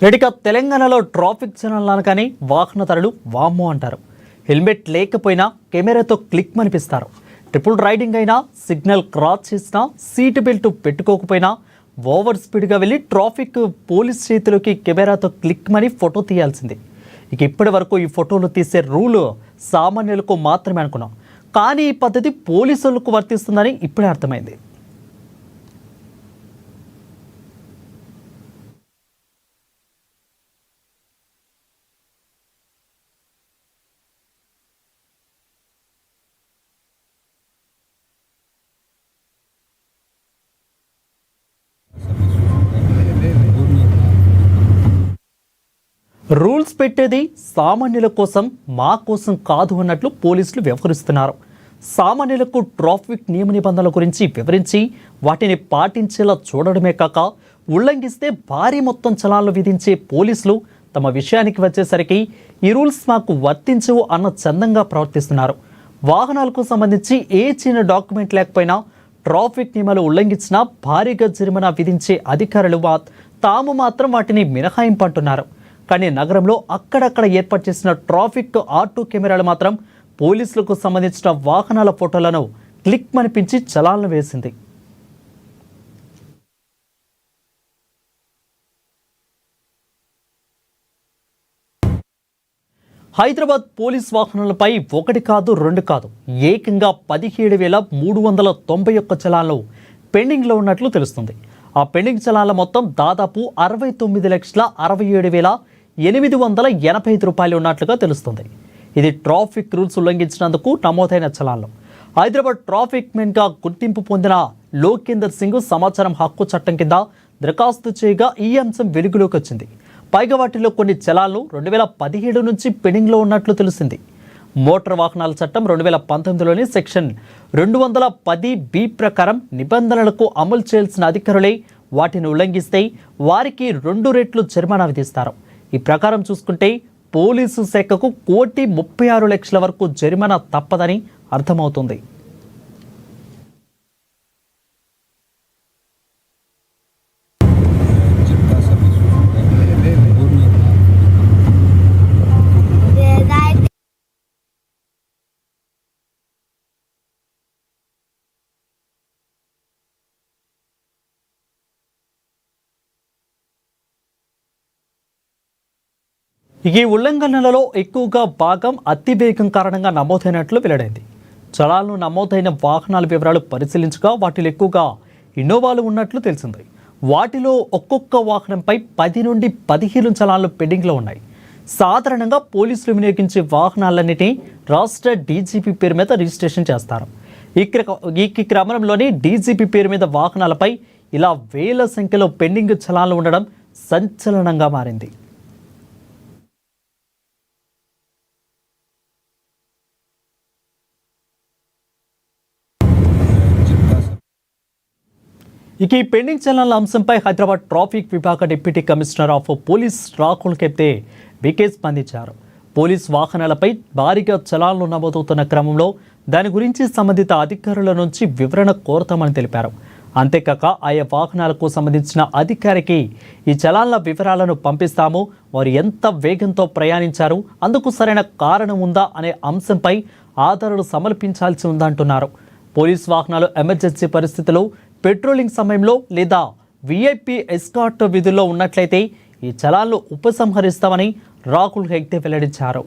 రెడిక తెలంగాణలో ట్రాఫిక్ చలనాలను కానీ వాహనదారులు వామ్మో అంటారు. హెల్మెట్ లేకపోయినా కెమెరాతో క్లిక్ అనిపిస్తారు. ట్రిపుల్ రైడింగ్ అయినా, సిగ్నల్ క్రాస్ చేసినా, సీట్ బెల్ట్ పెట్టుకోకపోయినా, ఓవర్ స్పీడ్గా వెళ్ళి ట్రాఫిక్ పోలీస్ చేతిలోకి కెమెరాతో క్లిక్ మని ఫోటో తీయాల్సిందే. ఇప్పటి వరకు ఈ ఫోటోలు తీసే రూల్ సామాన్యులకు మాత్రమే అనుకున్నాం. కానీ ఈ పద్ధతి పోలీసులకు వర్తిస్తుందని ఇప్పుడే అర్థమైంది. రూల్స్ పెట్టేది సామాన్యుల కోసం, మా కోసం కాదు అన్నట్లు పోలీసులు వ్యవహరిస్తున్నారు. సామాన్యులకు ట్రాఫిక్ నియమ నిబంధనల గురించి వివరించి వాటిని పాటించేలా చూడడమే కాక, ఉల్లంఘిస్తే భారీ మొత్తం చలాన్లు విధించే పోలీసులు తమ విషయానికి వచ్చేసరికి ఈ రూల్స్ మాకు వర్తించవు అన్న చందంగా ప్రవర్తిస్తున్నారు. వాహనాలకు సంబంధించి ఏ చిన్న డాక్యుమెంట్ లేకపోయినా ట్రాఫిక్ నియమాలు ఉల్లంఘించినా భారీగా జరిమానా విధించే అధికారులు తాము మాత్రం వాటిని మినహాయింపంటున్నారు. కానీ నగరంలో అక్కడక్కడ ఏర్పాటు చేసిన ట్రాఫిక్ ఆటో కెమెరాలు మాత్రం పోలీసులకు సంబంధించిన వాహనాల ఫోటోలను క్లిక్ మనిపించి చలాన్లు వేసింది. హైదరాబాద్ పోలీస్ వాహనాలపై ఒకటి కాదు, రెండు కాదు, ఏకంగా 17,391 చలాన్లు పెండింగ్లో ఉన్నట్లు తెలుస్తుంది. ఆ పెండింగ్ చలాన్ల మొత్తం దాదాపు 69,67,885 రూపాయలు ఉన్నట్లుగా తెలుస్తుంది. ఇది ట్రాఫిక్ రూల్స్ ఉల్లంఘించినందుకు నమోదైన చలాన్లు. హైదరాబాద్ ట్రాఫిక్ మెన్గా గుర్తింపు పొందిన లోకేందర్ సింగ్ సమాచారం హక్కు చట్టం కింద దరఖాస్తు చేయగా ఈ అంశం వెలుగులోకి వచ్చింది. పైగా వాటిలో కొన్ని చలాన్లు 2017 నుంచి పెండింగ్లో ఉన్నట్లు తెలిసింది. మోటార్ వాహనాల చట్టం 2019లోని సెక్షన్ 210B ప్రకారం నిబంధనలకు అమలు చేయాల్సిన అధికారులే వాటిని ఉల్లంఘిస్తే వారికి 2 రెట్లు జరిమానా విధిస్తారు. ఈ ప్రకారం చూసుకుంటే పోలీసు శాఖకు 1,36,00,000 వరకు జరిమానా తప్పదని అర్థమవుతుంది. ఈ ఉల్లంఘనలలో ఎక్కువగా భాగం అతివేగం కారణంగా నమోదైనట్లు వెల్లడైంది. చలాన్లు నమోదైన వాహనాల వివరాలు పరిశీలించగా వాటిలో ఎక్కువగా ఇన్నోవాలు ఉన్నట్లు తెలిసింది. వాటిలో ఒక్కొక్క వాహనంపై 10 నుండి 15 చలాన్లు పెండింగ్లో ఉన్నాయి. సాధారణంగా పోలీసులు వినియోగించే వాహనాలన్నిటినీ రాష్ట్ర డీజీపీ పేరు మీద రిజిస్ట్రేషన్ చేస్తారు. ఈ క్రమంలోని డీజీపీ పేరు మీద వాహనాలపై ఇలా వేల సంఖ్యలో పెండింగ్ చలాన్లు ఉండడం సంచలనంగా మారింది. ఈ పెండింగ్ చలాన్ల అంశంపై హైదరాబాద్ ట్రాఫిక్ విభాగ deputy commissioner of police Rahul కెప్తే వికే స్పందించారు. పోలీస్ వాహనాలపై భారీగా చలాన్లు నమోదవుతున్న క్రమంలో దాని గురించి సంబంధిత అధికారుల నుంచి వివరణ కోరతామని తెలిపారు. అంతేకాక ఆయా వాహనాలకు సంబంధించిన అధికారికి ఈ చలాన్ల వివరాలను పంపిస్తాము, వారు ఎంత వేగంతో ప్రయాణించారు, అందుకు సరైన కారణం ఉందా అనే అంశంపై ఆధారాలు సమర్పించాల్సి ఉందంటున్నారు. పోలీస్ వాహనాలు ఎమర్జెన్సీ పరిస్థితుల్లో, పెట్రోలింగ్ సమయంలో లేదా విఐపి ఎస్కార్ట్ విధుల్లో ఉన్నట్లయితే ఈ చలాన్లు ఉపసంహరిస్తామని రాహుల్ హెగ్డే వెల్లడించారు.